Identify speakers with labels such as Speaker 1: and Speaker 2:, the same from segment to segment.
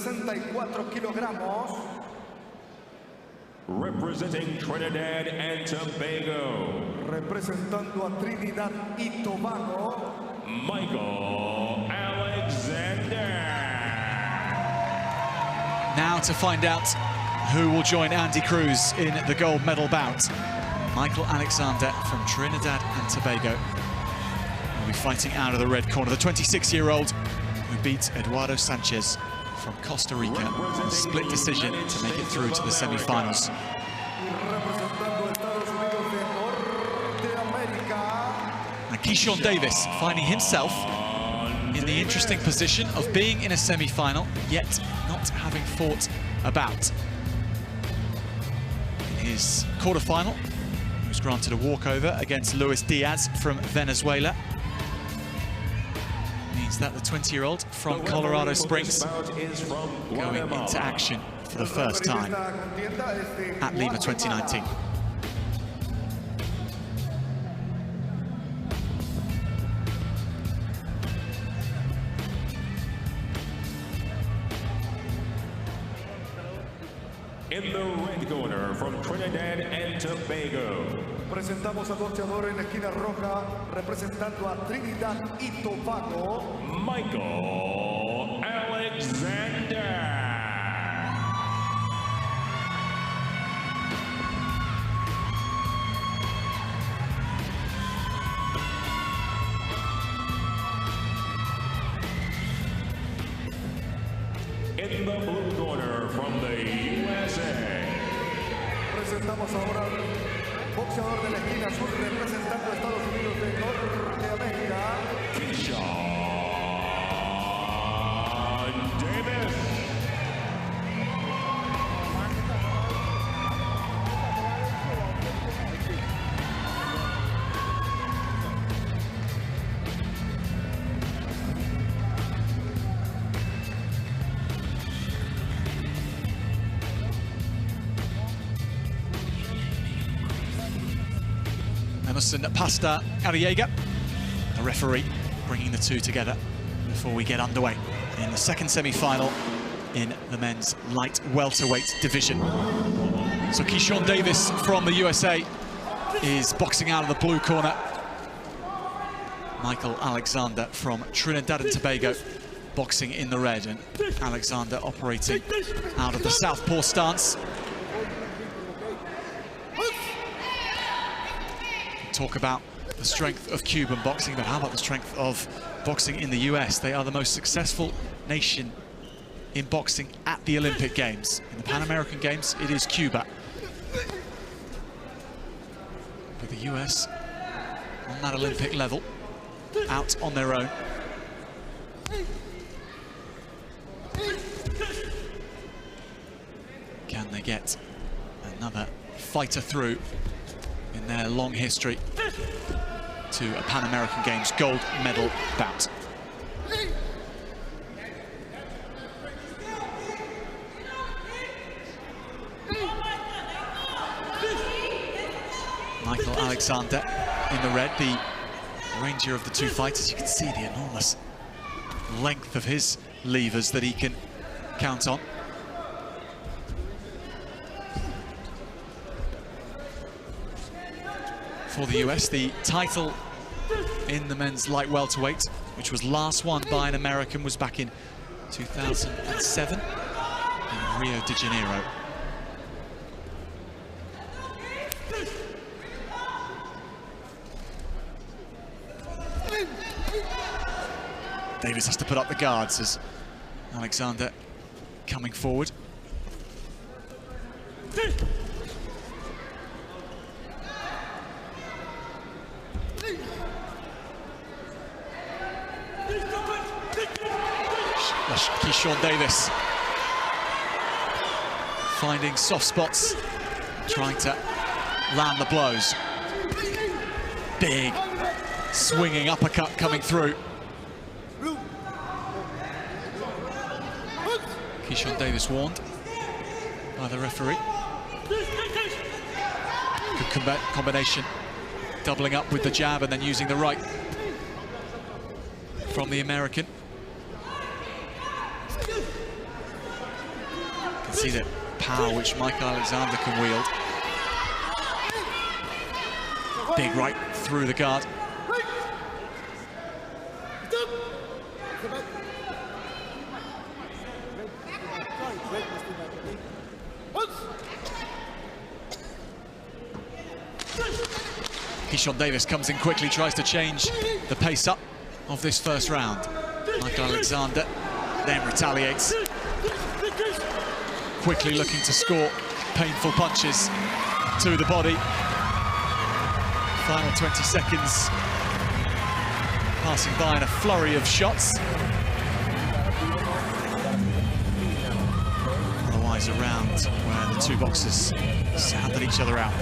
Speaker 1: 64 kilogramos.
Speaker 2: Representing Trinidad and Tobago.
Speaker 1: Representando a Trinidad y Tobago.
Speaker 2: Michael Alexander.
Speaker 3: Now to find out who will join Andy Cruz in the gold medal bout. Michael Alexander from Trinidad and Tobago will be fighting out of the red corner. The 26-year-old who beat Eduardo Sanchez from Costa Rica in a split decision to make it through to the semi-finals. Now Keyshawn Davis finding himself in the interesting position of being in a semi-final, yet not having fought a bout. In his quarter-final, he was granted a walkover against Luis Diaz from Venezuela. Means that the 20-year-old from Colorado Springs going into action for the first time at Lima 2019.
Speaker 2: In the red corner from Trinidad and Tobago.
Speaker 1: Presentamos al boxeador en la esquina roja, representando a Trinidad y Tobago,
Speaker 2: Michael Alexander. In the blue corner from the USA.
Speaker 1: Presentamos ahora al boxeador de la esquina azul representando a Estados Unidos de Norteamérica,
Speaker 2: Keyshawn Davis.
Speaker 3: Emerson Pasta Arriaga, the referee, bringing the two together before we get underway in the second semi-final in the men's light welterweight division. So Keyshawn Davis from the USA is boxing out of the blue corner. Michael Alexander from Trinidad and Tobago boxing in the red, and Alexander operating out of the southpaw stance. Talk about the strength of Cuban boxing, but how about the strength of boxing in the US? They are the most successful nation in boxing at the Olympic Games. In the Pan American Games, it is Cuba. But the US, on that Olympic level, out on their own. Can they get another fighter through in their long history to a Pan American Games gold medal bout? Michael Alexander in the red, the ranger of the two fighters. You can see the enormous length of his levers that he can count on. For the US, the title in the men's light welterweight, which was last won by an American, was back in 2007 in Rio de Janeiro. Davis has to put up the guards as Alexander coming forward. Keyshawn Davis finding soft spots, trying to land the blows. Big swinging uppercut coming through. Keyshawn Davis warned by the referee. Good combination, doubling up with the jab and then using the right from the American. See the power which Michael Alexander can wield. Big right through the guard. Keyshawn Davis comes in quickly, tries to change the pace up of this first round. Michael Alexander then retaliates. Quickly looking to score painful punches to the body. Final 20 seconds passing by in a flurry of shots. Otherwise a round where the two boxers sounded each other out.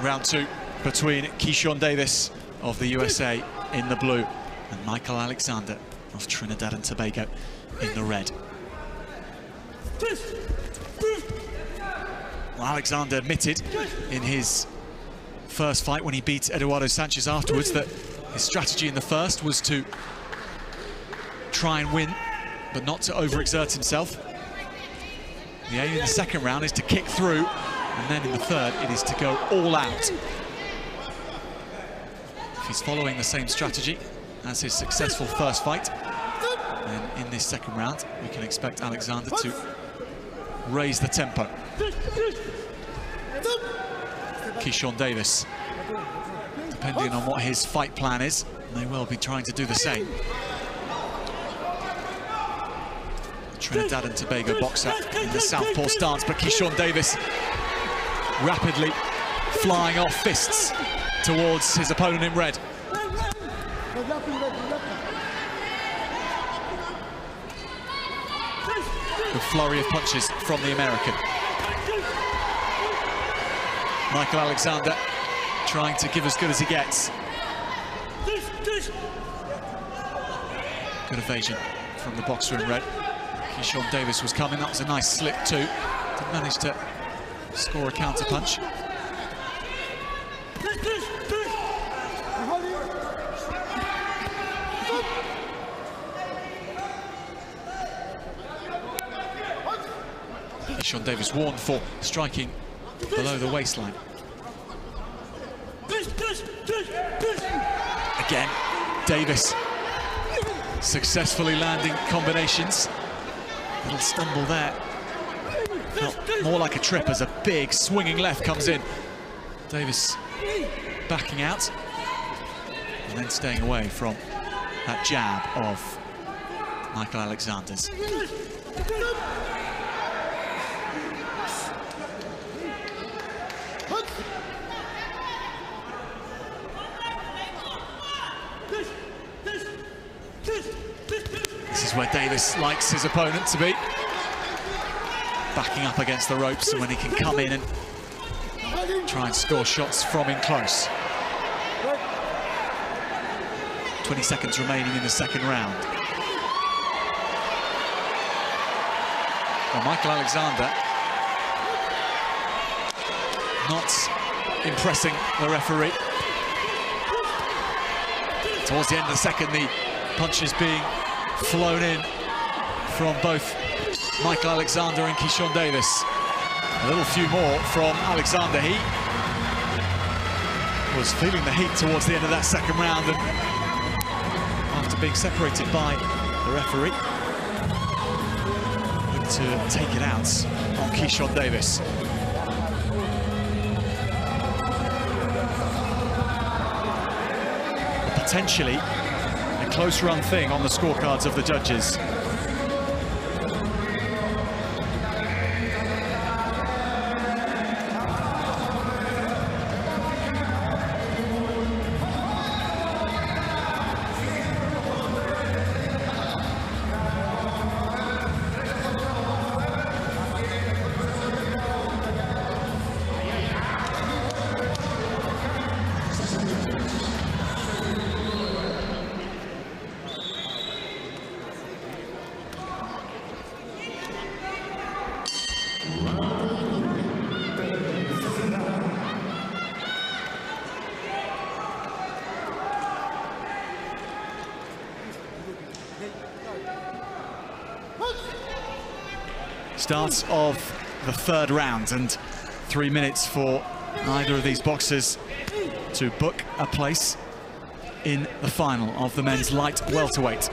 Speaker 3: Round two between Keyshawn Davis of the USA in the blue and Michael Alexander of Trinidad and Tobago in the red. Well, Alexander admitted in his first fight when he beat Eduardo Sanchez afterwards that his strategy in the first was to try and win, but not to overexert himself. The aim in the second round is to kick through, and then in the third, it is to go all out. If he's following the same strategy as his successful first fight, then in this second round, we can expect Alexander to raise the tempo. Keyshawn Davis, depending on what his fight plan is, may well be trying to do the same. Trinidad and Tobago boxer in the southpaw stance, but Keyshawn Davis rapidly flying off fists towards his opponent in red. Good flurry of punches from the American. Michael Alexander trying to give as good as he gets. Good evasion from the boxer in red. Keyshawn Davis was coming, that was a nice slip too. Didn't manage to score a counter punch. Keyshawn Davis warned for striking below the waistline. Again, Davis successfully landing combinations. Little stumble there. Felt more like a trip as a big swinging left comes in. Davis backing out and then staying away from that jab of Michael Alexander's. This is where Davis likes his opponent to be. Backing up against the ropes, and when he can come in and try and score shots from in close. 20 seconds remaining in the second round. Well, Michael Alexander not impressing the referee. Towards the end of the second, the punches being flown in from both Michael Alexander and Keyshawn Davis. A little few more from Alexander. He was feeling the heat towards the end of that second round, and after being separated by the referee, looked to take it out on Keyshawn Davis. But potentially a close run thing on the scorecards of the judges. Start of the third round, and 3 minutes for either of these boxers to book a place in the final of the men's light welterweight.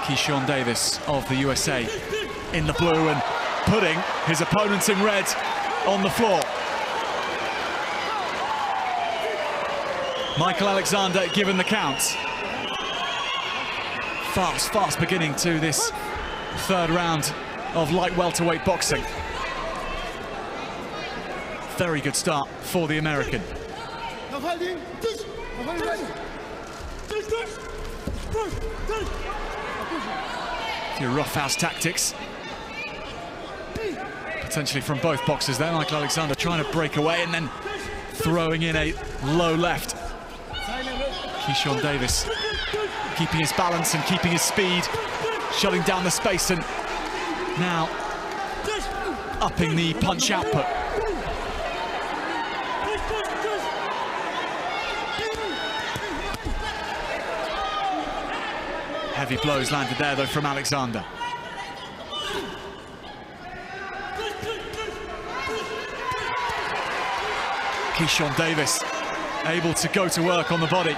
Speaker 3: Keyshawn Davis of the USA in the blue and putting his opponent in red on the floor. Michael Alexander given the count. Fast beginning to this third round of light welterweight boxing. Very good start for the American. A few roughhouse tactics, potentially from both boxers there. Michael Alexander trying to break away and then throwing in a low left. Keyshawn Davis keeping his balance and keeping his speed, shutting down the space, and now upping the punch output. Heavy blows landed there though from Alexander. Keyshawn Davis able to go to work on the body.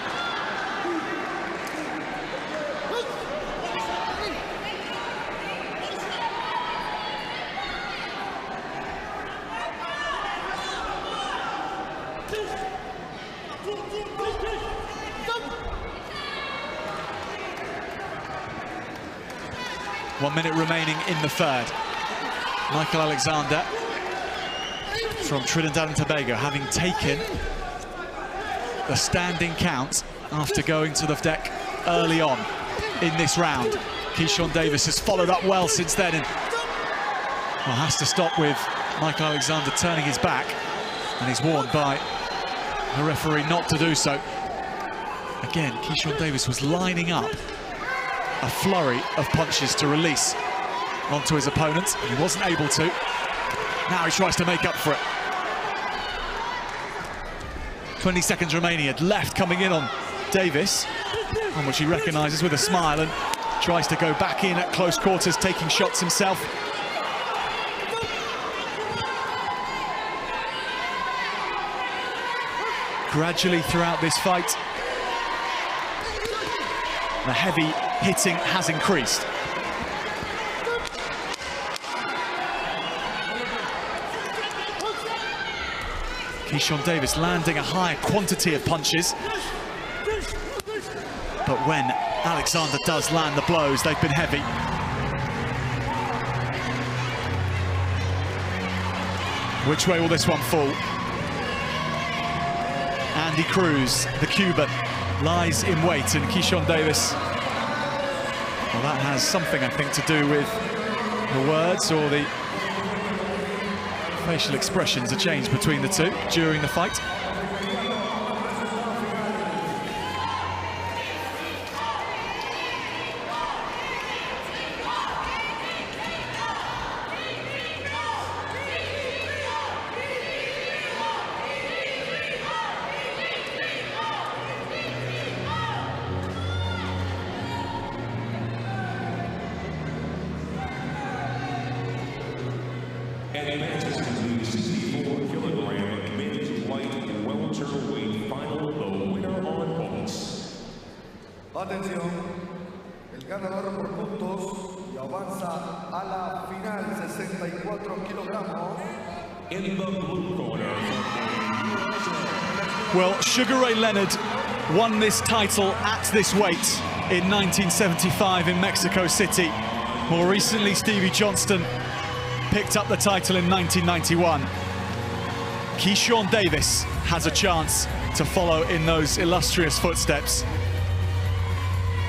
Speaker 3: One minute remaining in the third. Michael Alexander from Trinidad and Tobago, having taken the standing count after going to the deck early on in this round. Keyshawn Davis has followed up well since then, and well, has to stop with Michael Alexander turning his back, and he's warned by the referee not to do so. Again, Keyshawn Davis was lining up a flurry of punches to release onto his opponent. He wasn't able to. Now he tries to make up for it. 20 seconds remaining. At left coming in on Davis, on which he recognises with a smile, and tries to go back in at close quarters, taking shots himself. Gradually throughout this fight, the heavy hitting has increased. Keyshawn Davis landing a higher quantity of punches, but when Alexander does land the blows, they've been heavy. Which way will this one fall? Andy Cruz, the Cuban, lies in wait, and Keyshawn Davis, well, that has something, I think, to do with the words or the facial expressions, a change between the two during the fight.
Speaker 1: Atención, el ganador por puntos y avanza a la final 64 kilogramos.
Speaker 2: In the blue corner.
Speaker 3: Well, Sugar Ray Leonard won this title at this weight in 1975 in Mexico City. More recently, Stevie Johnston picked up the title in 1991. Keyshawn Davis has a chance to follow in those illustrious footsteps.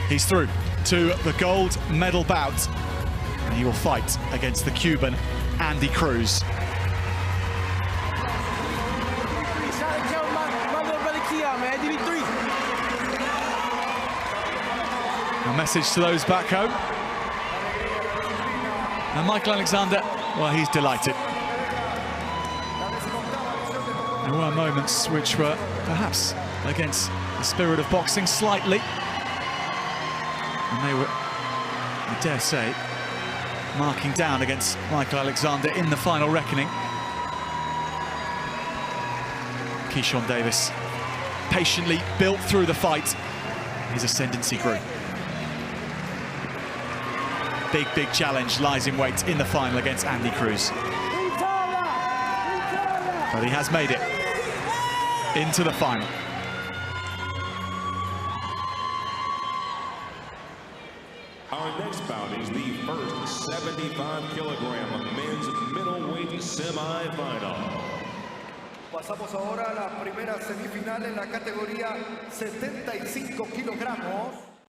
Speaker 3: He's through to the gold medal bout, and he will fight against the Cuban Andy Cruz. A message to those back home. And Michael Alexander, well, he's delighted. There were moments which were perhaps against the spirit of boxing slightly. And they were, I dare say, marking down against Michael Alexander in the final reckoning. Keyshawn Davis patiently built through the fight. His ascendancy grew. Big challenge lies in wait in the final against Andy Cruz. But he has made it into the final.
Speaker 2: Our next bout is the first 75-kilogram men's middleweight semifinal.
Speaker 1: Pasamos ahora a la primera semifinal en la categoría 75 kilogramos.